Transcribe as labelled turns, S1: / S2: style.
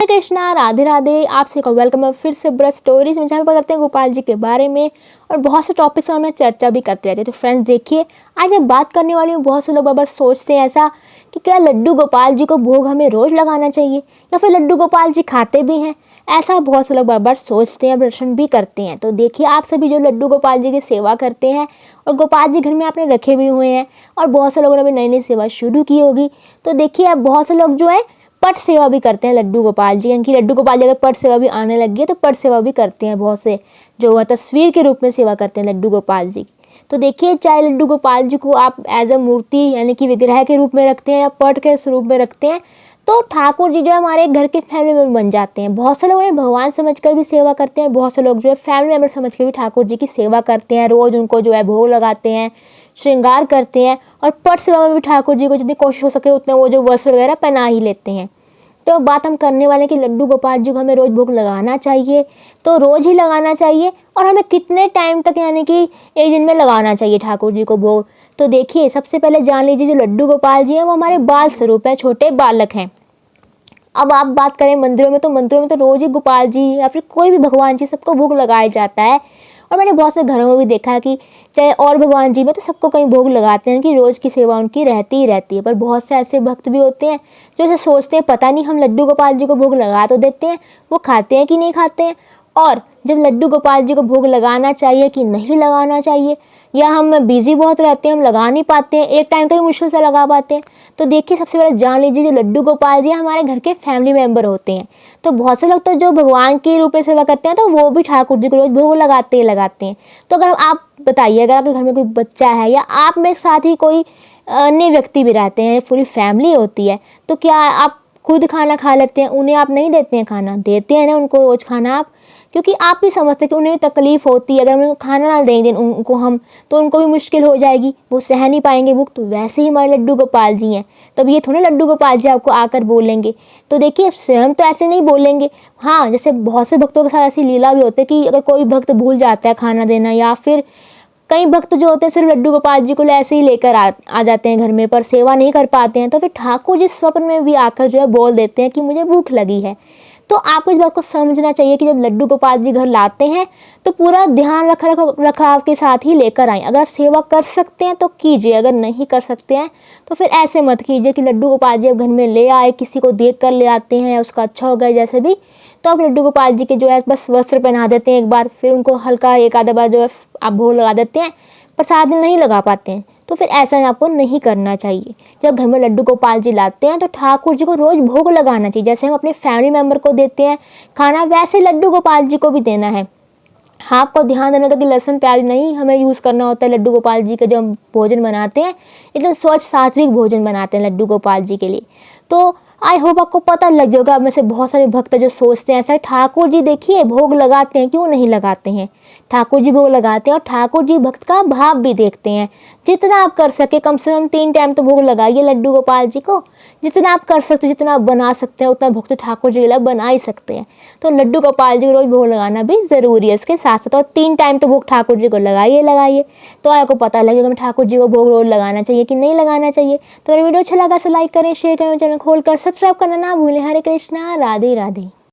S1: हरे कृष्णा, राधे राधे। आप सभी को वेलकम है फिर से ब्रज स्टोरीज में, जहाँ पर करते हैं गोपाल जी के बारे में और बहुत से टॉपिक्स में चर्चा भी करते रहते हैं। तो फ्रेंड्स देखिए, आज मैं बात करने वाली हूँ। बहुत से लोग बार सोचते हैं ऐसा कि क्या लड्डू गोपाल जी को भोग हमें रोज़ लगाना चाहिए या फिर लड्डू गोपाल जी खाते भी हैं। ऐसा बहुत से लोग बार सोचते हैं, प्रश्न भी करते हैं। तो देखिए, आप सभी जो लड्डू गोपाल जी की सेवा करते हैं और गोपाल जी घर में आपने रखे भी हुए हैं और बहुत से लोगों ने अभी नई नई सेवा शुरू की होगी, तो देखिए अब बहुत से लोग जो है पट सेवा भी करते हैं लड्डू गोपाल जी। यानी कि लड्डू गोपाल जी अगर पट सेवा भी आने लगी है तो पट सेवा भी करते हैं बहुत से, जो वह तस्वीर के रूप में सेवा करते हैं लड्डू गोपाल जी की। तो देखिए, चाहे लड्डू गोपाल जी को आप एज अ मूर्ति यानी कि विग्रह के रूप में रखते हैं या पट के रूप में रखते हैं, तो ठाकुर जी जो है हमारे घर के फैमिली मेम्बर बन जाते हैं। बहुत से लोग उन्हें भगवान समझकर भी सेवा करते हैं, बहुत से लोग जो है फैमिली मेम्बर समझ के भी ठाकुर जी की सेवा करते हैं। रोज़ उनको जो है भोग लगाते हैं, श्रृंगार करते हैं और पट सेवा में भी ठाकुर जी को जितनी कोशिश हो सके उतने वो जो वस्त्र वगैरह पहना ही लेते हैं। तो बात हम करने वाले कि लड्डू गोपाल जी को हमें रोज़ भोग लगाना चाहिए, तो रोज़ ही लगाना चाहिए और हमें कितने टाइम तक यानी कि एक दिन में लगाना चाहिए ठाकुर जी को भोग। तो देखिए, सबसे पहले जान लीजिए जो लड्डू गोपाल जी हैं वो हमारे बाल स्वरूप है, छोटे बालक हैं। अब आप बात करें मंदिरों में, तो मंदिरों में तो रोज़ ही गोपाल जी या फिर कोई भी भगवान जी सबको भोग लगाया जाता है। और मैंने बहुत से घरों में भी देखा है कि चाहे और भगवान जी में तो सबको कहीं भोग लगाते हैं कि रोज़ की सेवा उनकी रहती ही रहती है। पर बहुत से ऐसे भक्त भी होते हैं जो ऐसे सोचते हैं पता नहीं हम लड्डू गोपाल जी को भोग लगा तो देते हैं, वो खाते हैं कि नहीं खाते हैं। और जब लड्डू गोपाल जी को भोग लगाना चाहिए कि नहीं लगाना चाहिए, या हम बिज़ी बहुत रहते हैं, हम लगा नहीं पाते हैं, एक टाइम का ही मुश्किल से लगा पाते हैं। तो देखिए, सबसे पहले जान लीजिए जो लड्डू गोपाल जी हमारे घर के फैमिली मेम्बर होते हैं। तो बहुत से लोग तो जो भगवान के रूप में सेवा करते हैं तो वो भी ठाकुर जी को रोज़ भोग लगाते हैं। तो अगर आप बताइए, अगर आपके घर में कोई बच्चा है या आप में साथ ही कोई अन्य व्यक्ति भी रहते हैं, पूरी फैमिली होती है, तो क्या आप खुद खाना खा लेते हैं, उन्हें आप नहीं देते हैं खाना? देते हैं ना उनको रोज़ खाना आप, क्योंकि आप भी समझते हैं कि उन्हें भी तकलीफ़ होती है। अगर हम उनको खाना ना दें उनको हम, तो उनको भी मुश्किल हो जाएगी, वो सह नहीं पाएंगे भूख। तो वैसे ही हमारे लड्डू गोपाल जी हैं, तब ये थोड़े लड्डू गोपाल जी आपको आकर बोलेंगे। तो देखिए, स्वयं तो ऐसे नहीं बोलेंगे। हाँ, जैसे बहुत से भक्तों के साथ ऐसी लीला भी होती है कि अगर कोई भक्त भूल जाता है खाना देना, या फिर कई भक्त जो होते हैं सिर्फ लड्डू गोपाल जी को ऐसे ही लेकर आ जाते हैं घर में, पर सेवा नहीं कर पाते हैं, तो फिर ठाकुर जी स्वप्न में भी आकर जो है बोल देते हैं कि मुझे भूख लगी है। तो आपको इस बात को समझना चाहिए कि जब लड्डू गोपाल जी घर लाते हैं तो पूरा ध्यान रखाव के साथ ही लेकर आएँ। अगर सेवा कर सकते हैं तो कीजिए, अगर नहीं कर सकते हैं तो फिर ऐसे मत कीजिए कि लड्डू गोपाल जी अब घर में ले आए, किसी को देख कर ले आते हैं या उसका अच्छा हो गया जैसे भी, तो आप लड्डू गोपाल जी के जो है बस वस्त्र पहना देते हैं एक बार, फिर उनको हल्का एक आधा बार जो है आप भोग लगा देते हैं, पर 7 दिन नहीं लगा पाते हैं। तो फिर ऐसा आपको नहीं करना चाहिए। जब घर में लड्डू गोपाल जी लाते हैं तो ठाकुर जी को रोज़ भोग लगाना चाहिए। जैसे हम अपने फैमिली मेम्बर को देते हैं खाना, वैसे लड्डू गोपाल जी को भी देना है। हाँ, आपको ध्यान देना था कि लहसुन प्याज नहीं हमें यूज़ करना होता है लड्डू गोपाल जी का। जब हम भोजन बनाते हैं एकदम स्वच्छ सात्विक भोजन बनाते हैं लड्डू गोपाल जी के लिए। तो आई होप आपको पता लग जाएगा। अब में से बहुत सारे भक्त जो सोचते हैं ऐसा, ठाकुर जी देखिए भोग लगाते हैं, क्यों नहीं लगाते हैं? ठाकुर जी भोग लगाते हैं और ठाकुर जी भक्त का भाव भी देखते हैं। जितना आप कर सके, कम से कम 3 टाइम तो भोग लगाइए लड्डू गोपाल जी को। जितना आप कर सकते, जितना आप बना सकते हैं, उतना भोग तो ठाकुर जी के लिए बना ही सकते हैं। तो लड्डू गोपाल जी को रोज़ भोग लगाना भी ज़रूरी है। इसके साथ साथ और 3 टाइम तो भोग ठाकुर जी को लगाइए। तो आपको पता लगेगा मैं ठाकुर जी को भोग रोज़ लगाना चाहिए कि नहीं लगाना चाहिए। तो मेरा वीडियो अच्छा लगा तो लाइक करें, शेयर करें, चैनल खोल कर सब्सक्राइब करना ना भूलें। हरे कृष्णा, राधे राधे।